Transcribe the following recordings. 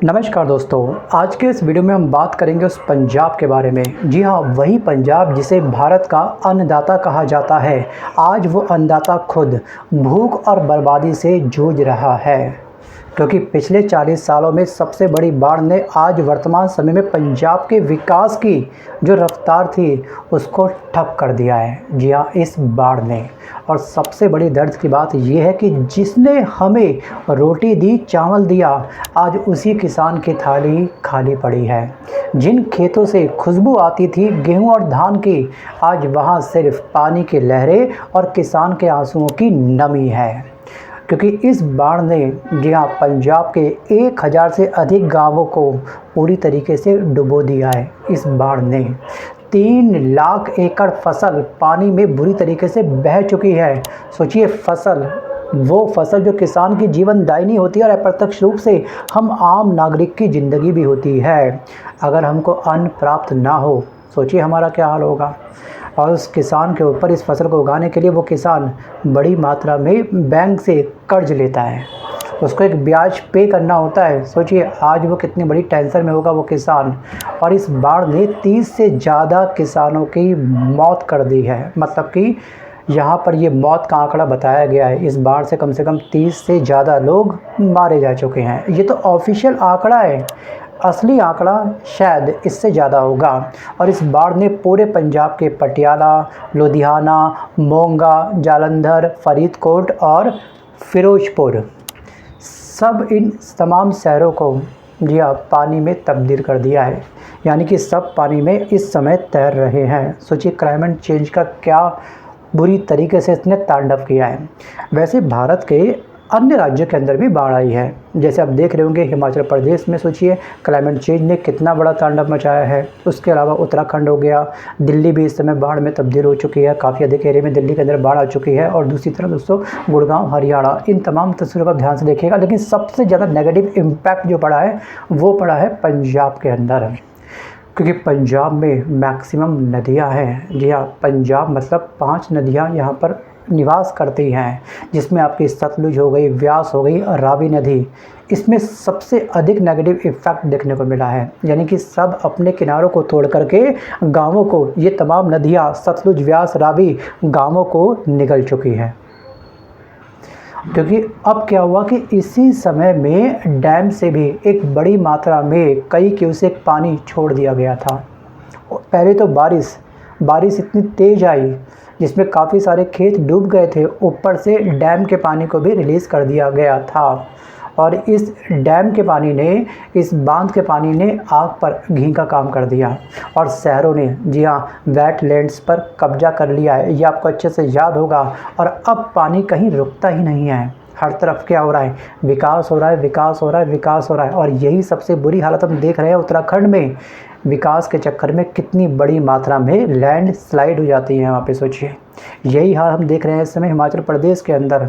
नमस्कार दोस्तों, आज के इस वीडियो में हम बात करेंगे उस पंजाब के बारे में। जी हाँ, वही पंजाब जिसे भारत का अन्नदाता कहा जाता है। आज वो अन्नदाता खुद भूख और बर्बादी से जूझ रहा है, क्योंकि पिछले 40 सालों में सबसे बड़ी बाढ़ ने आज वर्तमान समय में पंजाब के विकास की जो रफ्तार थी उसको ठप कर दिया है। जी हाँ, इस बाढ़ ने। और सबसे बड़ी दर्द की बात यह है कि जिसने हमें रोटी दी, चावल दिया, आज उसी किसान की थाली खाली पड़ी है। जिन खेतों से खुशबू आती थी गेहूं और धान की, आज वहाँ सिर्फ पानी की लहरें और किसान के आंसुओं की नमी है। क्योंकि इस बाढ़ ने जी हाँ, पंजाब के 1000 से अधिक गांवों को पूरी तरीके से डुबो दिया है। इस बाढ़ ने 3 लाख एकड़ फसल पानी में बुरी तरीके से बह चुकी है। सोचिए, वो फसल जो किसान की जीवनदायिनी होती है और अप्रत्यक्ष रूप से हम आम नागरिक की ज़िंदगी भी होती है। अगर हमको अन्न प्राप्त ना हो, सोचिए हमारा क्या हाल होगा। और उस किसान के ऊपर इस फसल को उगाने के लिए वो किसान बड़ी मात्रा में बैंक से कर्ज लेता है, उसको एक ब्याज पे करना होता है। सोचिए आज वो कितनी बड़ी टेंशन में होगा वो किसान। और इस बाढ़ ने 30 से ज़्यादा किसानों की मौत कर दी है। मतलब कि यहाँ पर ये मौत का आंकड़ा बताया गया है। इस बाढ़ से कम 30 से ज़्यादा लोग मारे जा चुके हैं। ये तो ऑफिशियल आंकड़ा है, असली आंकड़ा शायद इससे ज़्यादा होगा। और इस बाढ़ ने पूरे पंजाब के पटियाला, लुधियाना, मोंगा, जालंधर, फरीदकोट और फिरोजपुर, सब इन तमाम शहरों को जी हाँ, पानी में तब्दील कर दिया है। यानी कि सब पानी में इस समय तैर रहे हैं। सोचिए क्लाइमेट चेंज का क्या बुरी तरीके से इसने तांडव किया है। वैसे भारत के अन्य राज्यों के अंदर भी बाढ़ आई है। जैसे आप देख रहे होंगे हिमाचल प्रदेश में, सोचिए क्लाइमेट चेंज ने कितना बड़ा तांडव मचाया है। उसके अलावा उत्तराखंड हो गया, दिल्ली भी इस समय बाढ़ में तब्दील हो चुकी है। काफ़ी अधिक एरिया में दिल्ली के अंदर बाढ़ आ चुकी है। और दूसरी तरफ दोस्तों गुड़गांव, हरियाणा, इन तमाम तस्वीरों का ध्यान से देखिएगा। लेकिन सबसे ज़्यादा नेगेटिव इम्पैक्ट जो पड़ा है वो पड़ा है पंजाब के अंदर, क्योंकि पंजाब में मैक्सिमम नदियाँ हैं। जी हाँ, पंजाब मतलब 5 नदियाँ यहाँ पर निवास करती हैं, जिसमें आपकी सतलुज हो गई, व्यास हो गई और रावी नदी। इसमें सबसे अधिक नेगेटिव इफ़ेक्ट देखने को मिला है। यानी कि सब अपने किनारों को तोड़ करके गांवों को, ये तमाम नदियाँ सतलुज, व्यास, रावी गांवों को निगल चुकी हैं। क्योंकि अब क्या हुआ कि इसी समय में डैम से भी एक बड़ी मात्रा में कई क्यूसेक पानी छोड़ दिया गया था। पहले तो बारिश इतनी तेज़ आई जिसमें काफ़ी सारे खेत डूब गए थे। ऊपर से डैम के पानी को भी रिलीज़ कर दिया गया था। और इस डैम के पानी ने, इस बांध के पानी ने आग पर घी का काम कर दिया। और शहरों ने जी हाँ, वेटलैंड्स पर कब्जा कर लिया है। ये आपको अच्छे से याद होगा। और अब पानी कहीं रुकता ही नहीं है। हर तरफ क्या हो रहा है, विकास हो रहा है, विकास हो रहा है, विकास हो रहा है। और यही सबसे बुरी हालत हम देख रहे हैं उत्तराखंड में। विकास के चक्कर में कितनी बड़ी मात्रा में लैंड स्लाइड हो जाती है वहाँ पे। सोचिए यही हाल हम देख रहे हैं इस समय हिमाचल प्रदेश के अंदर।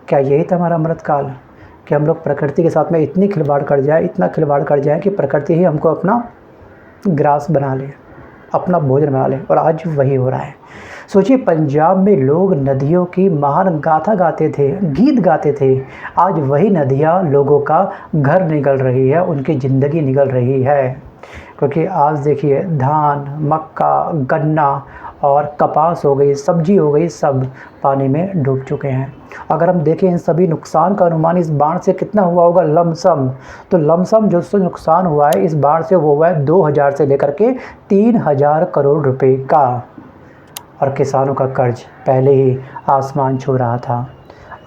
क्या यही था हमारा अमृतकाल कि हम लोग प्रकृति के साथ में इतनी खिलवाड़ कर जाए, इतना खिलवाड़ कर जाए कि प्रकृति ही हमको अपना ग्रास बना ले, अपना भोजन बना ले। और आज वही हो रहा है। सोचिए पंजाब में लोग नदियों की महान गाथा गाते थे, गीत गाते थे। आज वही नदियाँ लोगों का घर निगल रही है, उनकी ज़िंदगी निगल रही है। क्योंकि आज देखिए धान, मक्का, गन्ना और कपास हो गई, सब्जी हो गई, सब पानी में डूब चुके हैं। अगर हम देखें इन सभी नुकसान का अनुमान इस बाढ़ से कितना हुआ होगा लमसम, तो लमसम जो नुकसान हुआ है इस बाढ़ से वो हुआ है 2000 से लेकर के 3000 करोड़ रुपए का। और किसानों का कर्ज पहले ही आसमान छू रहा था,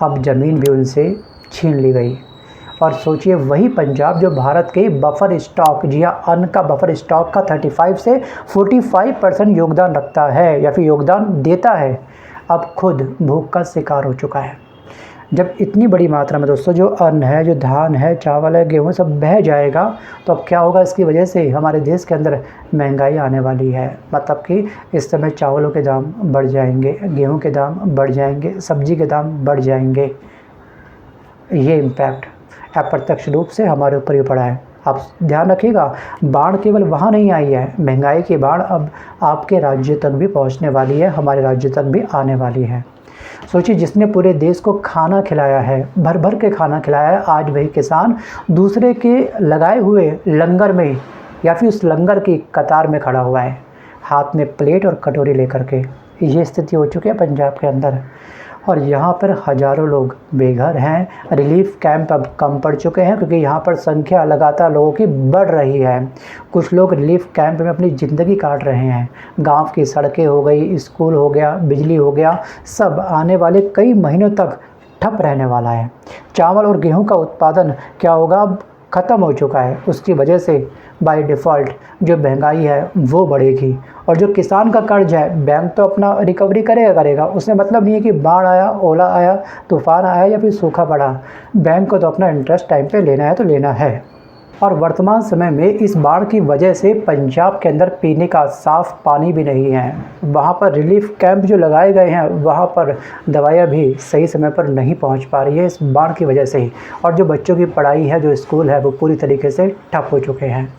अब ज़मीन भी उनसे छीन ली गई। और सोचिए वही पंजाब जो भारत के बफर स्टॉक, जी हाँ, अन्न का बफर स्टॉक का 35 से 45% योगदान रखता है या फिर योगदान देता है, अब खुद भूख का शिकार हो चुका है। जब इतनी बड़ी मात्रा में दोस्तों जो अन्न है, जो धान है, चावल है, गेहूँ सब बह जाएगा, तो अब क्या होगा। इसकी वजह से हमारे देश के अंदर महंगाई आने वाली है। मतलब कि इस समय चावलों के दाम बढ़ जाएंगे, गेहूँ के दाम बढ़ जाएंगे, सब्जी के दाम बढ़ जाएंगे। ये इम्पैक्ट अप्रत्यक्ष रूप से हमारे ऊपर ही पड़ा है। आप ध्यान रखिएगा, बाढ़ केवल वहाँ नहीं आई है, महंगाई की बाढ़ अब आपके राज्य तक भी पहुँचने वाली है, हमारे राज्य तक भी आने वाली है। सोचिए, जिसने पूरे देश को खाना खिलाया है, भर भर के खाना खिलाया है, आज वही किसान दूसरे के लगाए हुए लंगर में या फिर उस लंगर की कतार में खड़ा हुआ है, हाथ में प्लेट और कटोरी लेकर के। ये स्थिति हो चुकी है पंजाब के अंदर, और यहाँ पर हज़ारों लोग बेघर हैं। रिलीफ कैंप अब कम पड़ चुके हैं क्योंकि यहाँ पर संख्या लगातार लोगों की बढ़ रही है। कुछ लोग रिलीफ कैंप में अपनी ज़िंदगी काट रहे हैं। गांव की सड़कें हो गई, स्कूल हो गया, बिजली हो गया, सब आने वाले कई महीनों तक ठप रहने वाला है। चावल और गेहूं का उत्पादन क्या होगा, ख़त्म हो चुका है। उसकी वजह से बाय डिफ़ॉल्ट जो महंगाई है वो बढ़ेगी, और जो किसान का कर्ज है बैंक तो अपना रिकवरी करेगा, उसमें मतलब नहीं है कि बाढ़ आया, ओला आया, तूफ़ान आया या फिर सूखा पड़ा, बैंक को तो अपना इंटरेस्ट टाइम पे लेना है तो लेना है। और वर्तमान समय में इस बाढ़ की वजह से पंजाब के अंदर पीने का साफ़ पानी भी नहीं है। वहाँ पर रिलीफ कैंप जो लगाए गए हैं वहाँ पर दवाइयाँ भी सही समय पर नहीं पहुँच पा रही है इस बाढ़ की वजह से ही। और जो बच्चों की पढ़ाई है, जो स्कूल है, वो पूरी तरीके से ठप हो चुके हैं।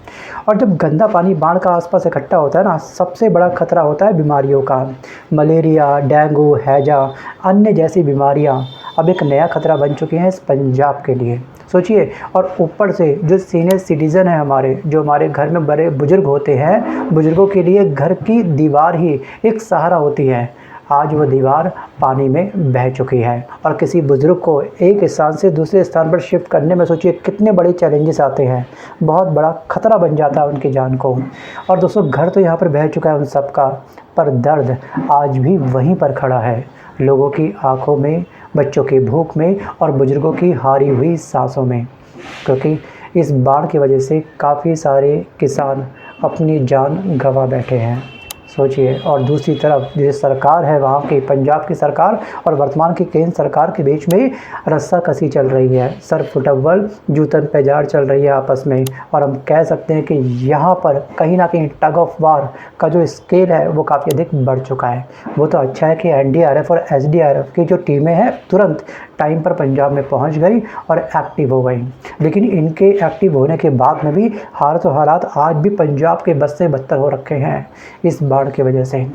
और जब गंदा पानी बाढ़ का आसपास इकट्ठा होता है ना, सबसे बड़ा खतरा होता है बीमारियों का। मलेरिया, डेंगू, हैजा, अन्य जैसी बीमारियाँ अब एक नया खतरा बन चुकी हैं इस पंजाब के लिए। सोचिए, और ऊपर से जो सीनियर सिटीज़न है हमारे, जो हमारे घर में बड़े बुज़ुर्ग होते हैं, बुज़ुर्गों के लिए घर की दीवार ही एक सहारा होती है। आज वो दीवार पानी में बह चुकी है, और किसी बुज़ुर्ग को एक स्थान से दूसरे स्थान पर शिफ्ट करने में सोचिए कितने बड़े चैलेंजेस आते हैं। बहुत बड़ा खतरा बन जाता है उनकी जान को। और दोस्तों, घर तो यहाँ पर बह चुका है उन सब का, पर दर्द आज भी वहीं पर खड़ा है, लोगों की आंखों में, बच्चों की भूख में और बुज़ुर्गों की हारी हुई सांसों में। क्योंकि इस बाढ़ की वजह से काफ़ी सारे किसान अपनी जान गंवा बैठे हैं। सोचिए, और दूसरी तरफ जो सरकार है वहाँ की पंजाब की सरकार और वर्तमान की केंद्र सरकार के बीच में रस्साकसी चल रही है, सर फुटअव्वल जूतन पैजार चल रही है आपस में। और हम कह सकते हैं कि यहाँ पर कहीं ना कहीं टग ऑफ वार का जो स्केल है वो काफ़ी अधिक बढ़ चुका है। वो तो अच्छा है कि एनडीआरएफ और एसडीआरएफ की जो टीमें हैं तुरंत टाइम पर पंजाब में पहुंच गई और एक्टिव हो गई, लेकिन इनके एक्टिव होने के बाद में भी हालात आज भी पंजाब के बद से बदतर हो रखे हैं इस बाढ़ की वजह से।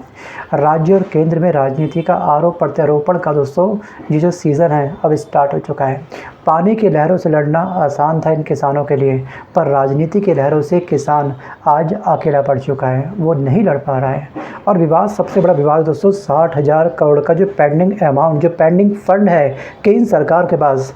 राज्य और केंद्र में राजनीति का आरोप प्रत्यारोपण का दोस्तों ये जो सीज़न है अब स्टार्ट हो चुका है। पानी की लहरों से लड़ना आसान था इन किसानों के लिए, पर राजनीति की लहरों से किसान आज अकेला पड़ चुका है, वो नहीं लड़ पा रहा है। और विवाद, सबसे बड़ा विवाद दोस्तों 60,000 करोड़ का जो पेंडिंग अमाउंट, जो पेंडिंग फंड है केंद्र सरकार के पास।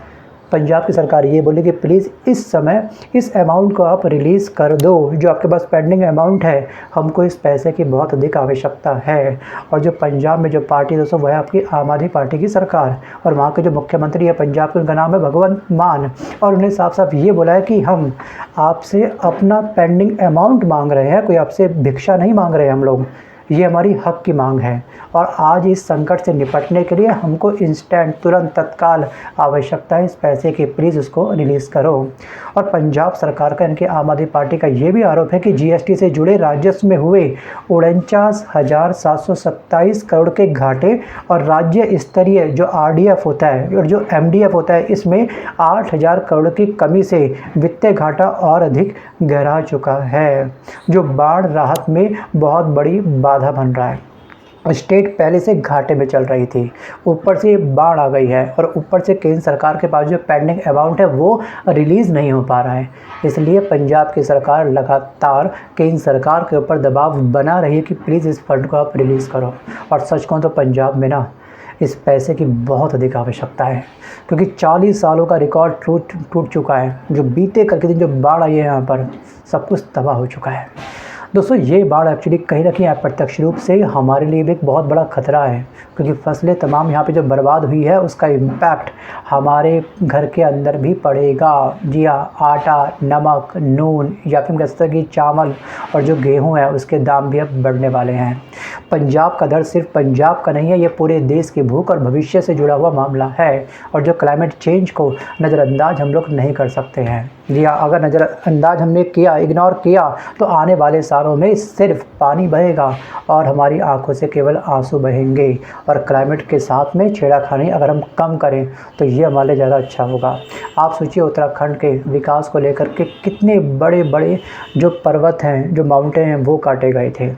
पंजाब की सरकार ये बोली कि प्लीज़ इस समय इस अमाउंट को आप रिलीज़ कर दो, जो आपके पास पेंडिंग अमाउंट है, हमको इस पैसे की बहुत अधिक आवश्यकता है। और जो पंजाब में जो पार्टी दोस्तों वह है आपकी आम आदमी पार्टी की सरकार, और वहाँ के जो मुख्यमंत्री है पंजाब के, उनका नाम है भगवंत मान, और उन्हें साफ साफ ये बोला है कि हम आपसे अपना पेंडिंग अमाउंट मांग रहे हैं, कोई आपसे भिक्षा नहीं मांग रहे हम लोग, ये हमारी हक की मांग है। और आज इस संकट से निपटने के लिए हमको इंस्टेंट, तुरंत, तत्काल आवश्यकता है इस पैसे की, प्लीज़ उसको रिलीज़ करो। और पंजाब सरकार का, इनके आम आदमी पार्टी का ये भी आरोप है कि जीएसटी से जुड़े राजस्व में हुए 49,727 करोड़ के घाटे, और राज्य स्तरीय जो आरडीएफ होता है और जो एमडीएफ होता है, इसमें 8,000 करोड़ की कमी से वित्तीय घाटा और अधिक गहरा चुका है, जो बाढ़ राहत में बहुत बड़ी बाधा बन रहा है। स्टेट पहले से घाटे में चल रही थी, ऊपर से बाढ़ आ गई है, और ऊपर से केंद्र सरकार के पास जो पेंडिंग अमाउंट है वो रिलीज़ नहीं हो पा रहा है। इसलिए पंजाब की सरकार लगातार केंद्र सरकार के ऊपर दबाव बना रही है कि प्लीज़ इस फंड को आप रिलीज़ करो। और सच कहूँ तो पंजाब में ना इस पैसे की बहुत अधिक आवश्यकता है, क्योंकि 40 सालों का रिकॉर्ड टूट चुका है। जो बीते करके दिन जो बाढ़ आई है यहाँ पर, सब कुछ तबाह हो चुका है। दोस्तों, ये बाढ़ एक्चुअली कहीं ना कहीं अप्रत्यक्ष रूप से हमारे लिए भी एक बहुत बड़ा खतरा है, क्योंकि फसलें तमाम यहाँ पे जो बर्बाद हुई है उसका इम्पैक्ट हमारे घर के अंदर भी पड़ेगा। जी हाँ, आटा, नमक, नून, या फिर कह सकते हैं कि चावल और जो गेहूँ है उसके दाम भी अब बढ़ने वाले हैं। पंजाब का दर्द सिर्फ पंजाब का नहीं है, ये पूरे देश की भूख और भविष्य से जुड़ा हुआ मामला है, और जो क्लाइमेट चेंज को नज़रअंदाज हम लोग नहीं कर सकते हैं। जी हाँ, अगर नज़रअंदाज हमने किया, इग्नोर किया, तो आने वाले सालों में सिर्फ पानी बहेगा और हमारी आंखों से केवल आंसू बहेंगे। और क्लाइमेट के साथ में छेड़खानी अगर हम कम करें तो ये हमारे लिए ज़्यादा अच्छा होगा। आप सोचिए उत्तराखंड के विकास को लेकर के कितने बड़े बड़े जो पर्वत हैं, जो माउंटेन हैं, वो काटे गए थे।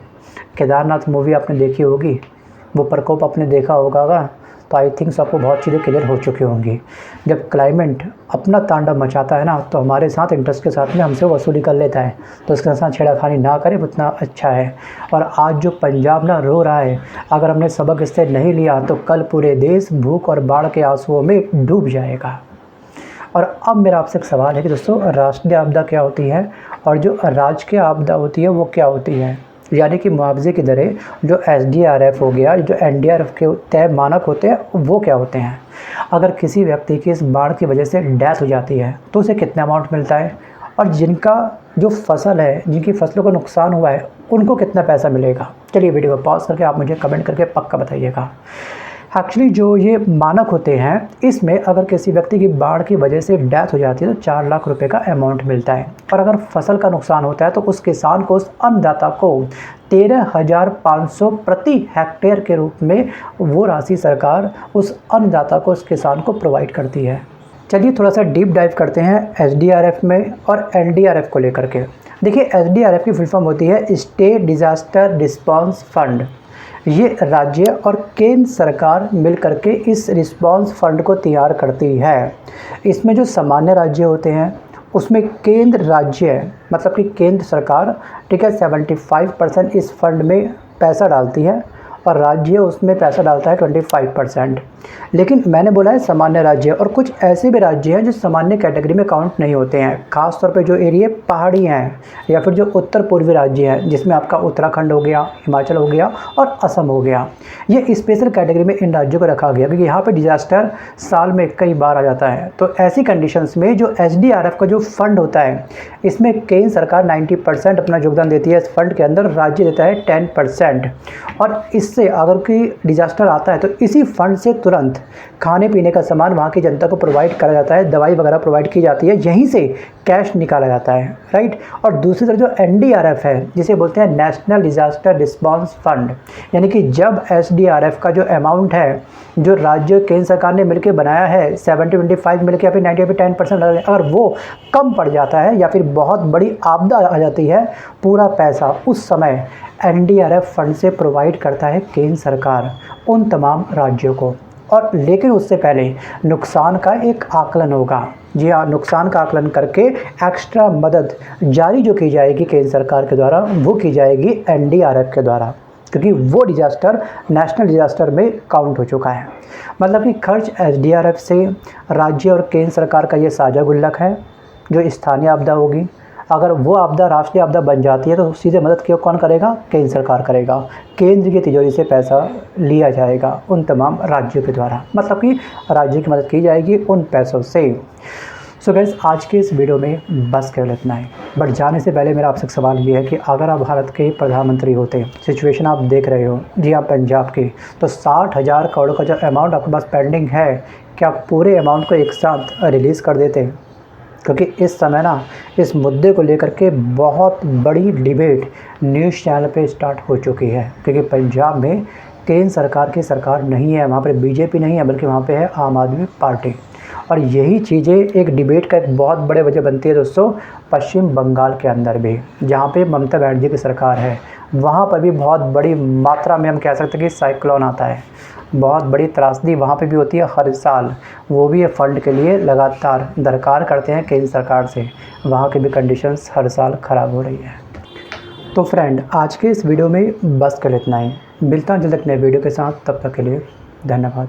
केदारनाथ मूवी आपने देखी होगी, वो प्रकोप आपने देखा होगा, तो आई थिंक आपको बहुत चीज़ें क्लियर हो चुकी होंगी। जब क्लाइमेट अपना तांडव मचाता है ना, तो हमारे साथ इंटरेस्ट के साथ में हमसे वसूली कर लेता है, तो उसके साथ छेड़खानी ना करें उतना अच्छा है। और आज जो पंजाब ना रो रहा है, अगर हमने सबक इससे नहीं लिया तो कल पूरे देश भूख और बाढ़ के आंसुओं में डूब जाएगा। और अब मेरा आपसे एक सवाल है कि दोस्तों, राष्ट्रीय आपदा क्या होती है और जो राजकीय आपदा होती है वो क्या होती है? यानी कि मुआवजे की दरें जो SDRF हो गया, जो NDRF के तय मानक होते हैं, वो क्या होते हैं? अगर किसी व्यक्ति की इस बाढ़ की वजह से डेथ हो जाती है तो उसे कितना अमाउंट मिलता है? और जिनका जो फसल है, जिनकी फसलों को नुकसान हुआ है, उनको कितना पैसा मिलेगा? चलिए वीडियो को पॉज करके आप मुझे कमेंट करके पक्का बताइएगा। एक्चुअली जो ये मानक होते हैं, इसमें अगर किसी व्यक्ति की बाढ़ की वजह से डेथ हो जाती है तो 4 लाख रुपए का अमाउंट मिलता है। और अगर फसल का नुकसान होता है तो उस किसान को, उस अन्नदाता को 13,500 प्रति हेक्टेयर के रूप में वो राशि सरकार उस अन्नदाता को, उस किसान को प्रोवाइड करती है। चलिए थोड़ा सा डीप डाइव करते हैं SDRF में और NDRF को लेकर के। देखिए, SDRF की फुल फॉर्म होती है स्टेट डिज़ास्टर रिस्पांस फंड। ये राज्य और केंद्र सरकार मिल करके इस रिस्पांस फंड को तैयार करती है। इसमें जो सामान्य राज्य होते हैं उसमें केंद्र राज्य, मतलब कि केंद्र सरकार, ठीक है, 75% इस फंड में पैसा डालती है और राज्य उसमें पैसा डालता है 25%। लेकिन मैंने बोला है सामान्य राज्य, और कुछ ऐसे भी राज्य हैं जो सामान्य कैटेगरी में काउंट नहीं होते हैं। खास तौर पे जो एरिया पहाड़ी हैं या फिर जो उत्तर पूर्वी राज्य हैं, जिसमें आपका उत्तराखंड हो गया, हिमाचल हो गया और असम हो गया, ये स्पेशल कैटेगरी में इन राज्यों को रखा गया क्योंकि यहाँ पर डिज़ास्टर साल में कई बार आ जाता है। तो ऐसी कंडीशंस में जो SDRF का जो फंड होता है, इसमें केंद्र सरकार 90% अपना योगदान देती है इस फंड के अंदर, राज्य देता है 10%। और इससे अगर कोई डिज़ास्टर आता है तो इसी फंड से तुरंत खाने पीने का सामान वहाँ की जनता को प्रोवाइड करा जाता है, दवाई वगैरह प्रोवाइड की जाती है, यहीं से कैश निकाला जाता है, राइट। और दूसरी तरफ जो NDRF है, जिसे बोलते हैं नेशनल डिज़ास्टर रिस्पांस फंड, यानी कि जब SDRF का जो अमाउंट है, जो राज्य केंद्र सरकार ने मिलकर बनाया है 70-25 मिलकर या फिर 90 या फिर 10%, अगर वो कम पड़ जाता है या फिर बहुत बड़ी आपदा आ जाती है, पूरा पैसा उस समय NDRF फंड से प्रोवाइड करता है केंद्र सरकार उन तमाम राज्यों को। और लेकिन उससे पहले नुकसान का एक आकलन होगा। जी हाँ, नुकसान का आकलन करके एक्स्ट्रा मदद जारी जो की जाएगी केंद्र सरकार के द्वारा, वो की जाएगी NDRF के द्वारा, क्योंकि वो डिज़ास्टर नेशनल डिज़ास्टर में काउंट हो चुका है। मतलब कि खर्च SDRF से राज्य और केंद्र सरकार का ये साझा गुल्लक है। जो स्थानीय आपदा होगी, अगर वो आपदा राष्ट्रीय आपदा बन जाती है तो सीधे मदद क्यों कौन करेगा? केंद्र सरकार करेगा। केंद्र की तिजोरी से पैसा लिया जाएगा उन तमाम राज्यों के द्वारा, मतलब कि राज्य की मदद की जाएगी उन पैसों से। सो गाइस, आज के इस वीडियो में बस केवल इतना है। बट जाने से पहले मेरा आपसे सवाल ये है कि अगर आप भारत के प्रधानमंत्री होते, सिचुएशन आप देख रहे हो, जी हाँ पंजाब की, तो 60,000 करोड़ का जो अमाउंट आपके पास पेंडिंग है, क्या आप पूरे अमाउंट को एक साथ रिलीज़ कर देते? क्योंकि इस समय ना इस मुद्दे को लेकर के बहुत बड़ी डिबेट न्यूज़ चैनल पे स्टार्ट हो चुकी है, क्योंकि पंजाब में केंद्र सरकार की सरकार नहीं है, वहाँ पर BJP नहीं है, बल्कि वहाँ पे है आम आदमी पार्टी। और यही चीज़ें एक डिबेट का एक बहुत बड़े वजह बनती है दोस्तों, पश्चिम बंगाल के अंदर भी, जहाँ पे ममता बनर्जी की सरकार है, वहाँ पर भी बहुत बड़ी मात्रा में हम कह सकते हैं कि साइक्लोन आता है। बहुत बड़ी त्रासदी वहाँ पे भी होती है हर साल। वो भी ये फंड के लिए लगातार दरकार करते हैं केंद्र सरकार से। वहाँ की भी कंडीशंस हर साल ख़राब हो रही है। तो फ्रेंड, आज के इस वीडियो में बस कर इतना ही। मिलता हूँ जल्द एक नए वीडियो के साथ, तब तक के लिए धन्यवाद।